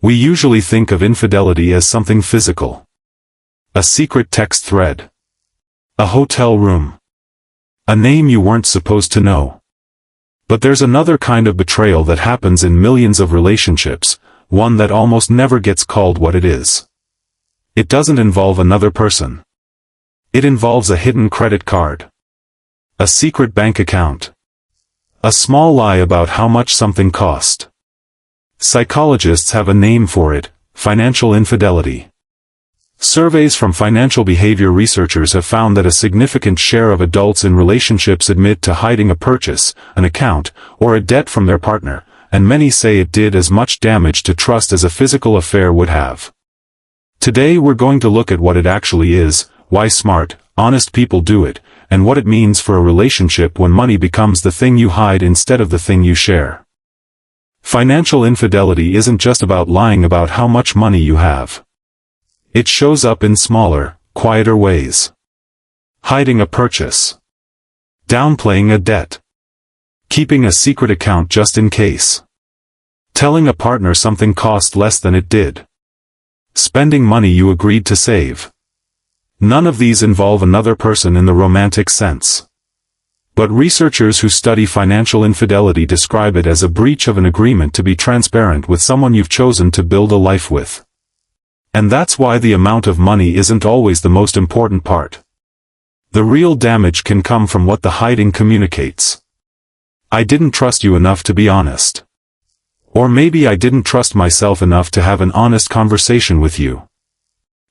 We usually think of infidelity as something physical. A secret text thread. A hotel room. A name you weren't supposed to know. But there's another kind of betrayal that happens in millions of relationships, one that almost never gets called what it is. It doesn't involve another person. It involves a hidden credit card. A secret bank account. A small lie about how much something cost. Psychologists have a name for it: financial infidelity. Surveys from financial behavior researchers have found that a significant share of adults in relationships admit to hiding a purchase, an account, or a debt from their partner, and many say it did as much damage to trust as a physical affair would have. Today we're going to look at what it actually is, why smart, honest people do it, and what it means for a relationship when money becomes the thing you hide instead of the thing you share. Financial infidelity isn't just about lying about how much money you have. It shows up in smaller, quieter ways. Hiding a purchase. Downplaying a debt. Keeping a secret account just in case. Telling a partner something cost less than it did. Spending money you agreed to save. None of these involve another person in the romantic sense. But researchers who study financial infidelity describe it as a breach of an agreement to be transparent with someone you've chosen to build a life with. And that's why the amount of money isn't always the most important part. The real damage can come from what the hiding communicates. I didn't trust you enough to be honest. Or maybe I didn't trust myself enough to have an honest conversation with you.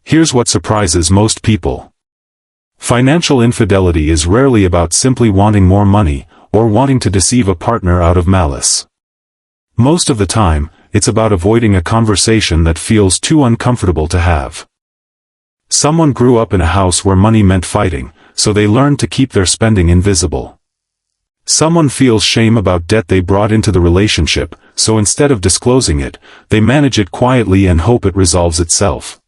Here's what surprises most people. Financial infidelity is rarely about simply wanting more money, or wanting to deceive a partner out of malice. Most of the time, it's about avoiding a conversation that feels too uncomfortable to have. Someone grew up in a house where money meant fighting, so they learned to keep their spending invisible. Someone feels shame about debt they brought into the relationship, so instead of disclosing it, they manage it quietly and hope it resolves itself.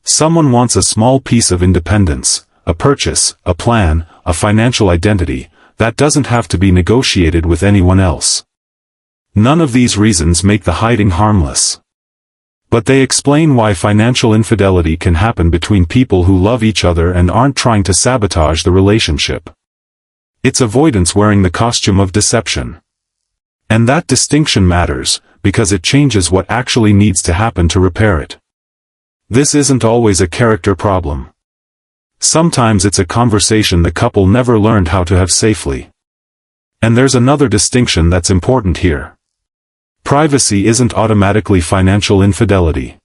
Someone wants a small piece of independence, a purchase, a plan, a financial identity, that doesn't have to be negotiated with anyone else. None of these reasons make the hiding harmless. But they explain why financial infidelity can happen between people who love each other and aren't trying to sabotage the relationship. It's avoidance wearing the costume of deception. And that distinction matters, because it changes what actually needs to happen to repair it. This isn't always a character problem. Sometimes it's a conversation the couple never learned how to have safely. And there's another distinction that's important here. Privacy isn't automatically financial infidelity.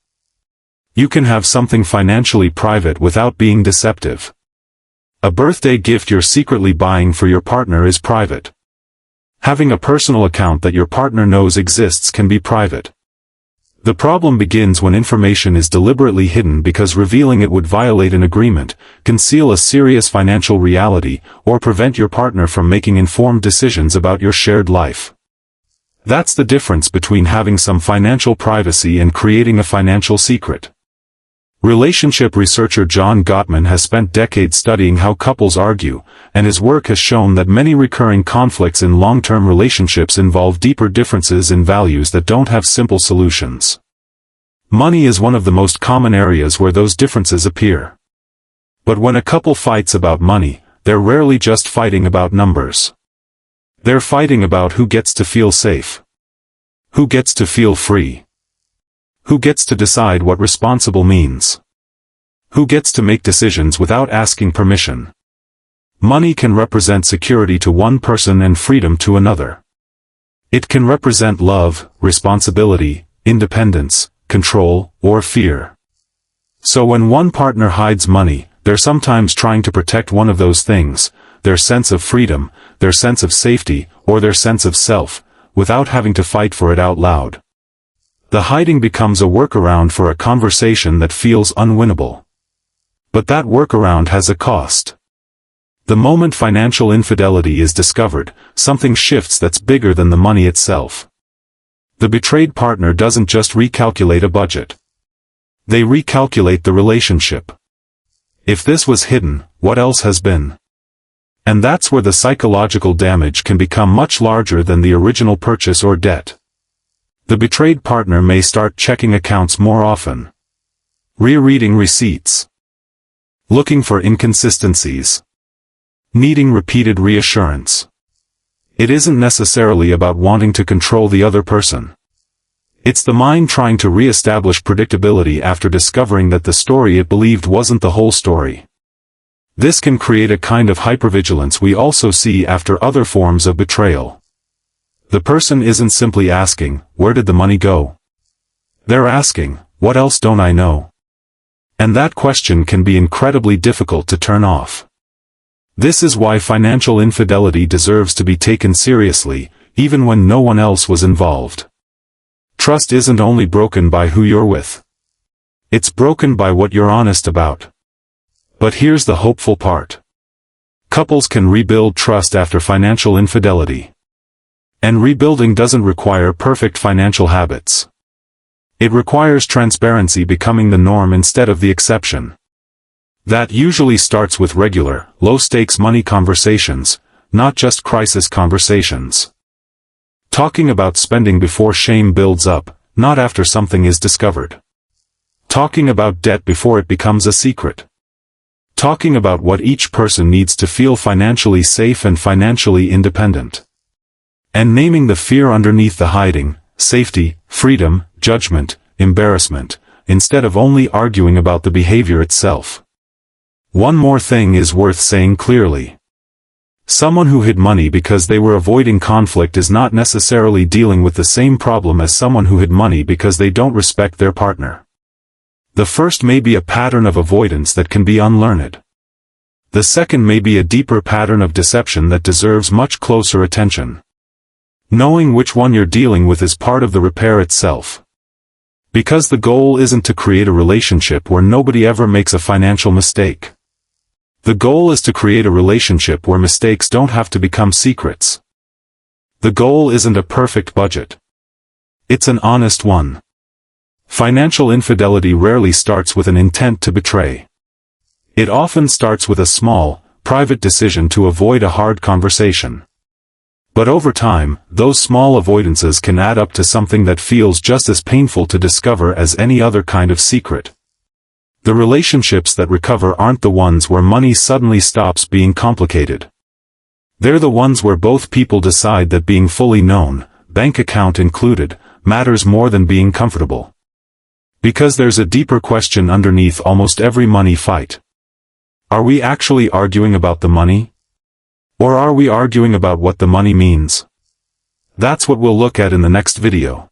You can have something financially private without being deceptive. A birthday gift you're secretly buying for your partner is private. Having a personal account that your partner knows exists can be private. The problem begins when information is deliberately hidden because revealing it would violate an agreement, conceal a serious financial reality, or prevent your partner from making informed decisions about your shared life. That's the difference between having some financial privacy and creating a financial secret. Relationship researcher John Gottman has spent decades studying how couples argue, and his work has shown that many recurring conflicts in long-term relationships involve deeper differences in values that don't have simple solutions. Money is one of the most common areas where those differences appear. But when a couple fights about money, they're rarely just fighting about numbers. They're fighting about who gets to feel safe. Who gets to feel free. Who gets to decide what responsible means? Who gets to make decisions without asking permission? Money can represent security to one person and freedom to another. It can represent love, responsibility, independence, control, or fear. So when one partner hides money, they're sometimes trying to protect one of those things, their sense of freedom, their sense of safety, or their sense of self, without having to fight for it out loud. The hiding becomes a workaround for a conversation that feels unwinnable. But that workaround has a cost. The moment financial infidelity is discovered, something shifts that's bigger than the money itself. The betrayed partner doesn't just recalculate a budget. They recalculate the relationship. If this was hidden, what else has been? And that's where the psychological damage can become much larger than the original purchase or debt. The betrayed partner may start checking accounts more often, rereading receipts, looking for inconsistencies, needing repeated reassurance. It isn't necessarily about wanting to control the other person. It's the mind trying to re-establish predictability after discovering that the story it believed wasn't the whole story. This can create a kind of hypervigilance we also see after other forms of betrayal. The person isn't simply asking, "Where did the money go?" They're asking, "What else don't I know?" And that question can be incredibly difficult to turn off. This is why financial infidelity deserves to be taken seriously, even when no one else was involved. Trust isn't only broken by who you're with. It's broken by what you're honest about. But here's the hopeful part. Couples can rebuild trust after financial infidelity. And rebuilding doesn't require perfect financial habits. It requires transparency becoming the norm instead of the exception. That usually starts with regular, low-stakes money conversations, not just crisis conversations. Talking about spending before shame builds up, not after something is discovered. Talking about debt before it becomes a secret. Talking about what each person needs to feel financially safe and financially independent. And naming the fear underneath the hiding: safety, freedom, judgment, embarrassment, instead of only arguing about the behavior itself. One more thing is worth saying clearly. Someone who hid money because they were avoiding conflict is not necessarily dealing with the same problem as someone who hid money because they don't respect their partner. The first may be a pattern of avoidance that can be unlearned. The second may be a deeper pattern of deception that deserves much closer attention. Knowing which one you're dealing with is part of the repair itself. Because the goal isn't to create a relationship where nobody ever makes a financial mistake. The goal is to create a relationship where mistakes don't have to become secrets. The goal isn't a perfect budget. It's an honest one. Financial infidelity rarely starts with an intent to betray. It often starts with a small, private decision to avoid a hard conversation. But over time, those small avoidances can add up to something that feels just as painful to discover as any other kind of secret. The relationships that recover aren't the ones where money suddenly stops being complicated. They're the ones where both people decide that being fully known, bank account included, matters more than being comfortable. Because there's a deeper question underneath almost every money fight. Are we actually arguing about the money? Or are we arguing about what the money means? That's what we'll look at in the next video.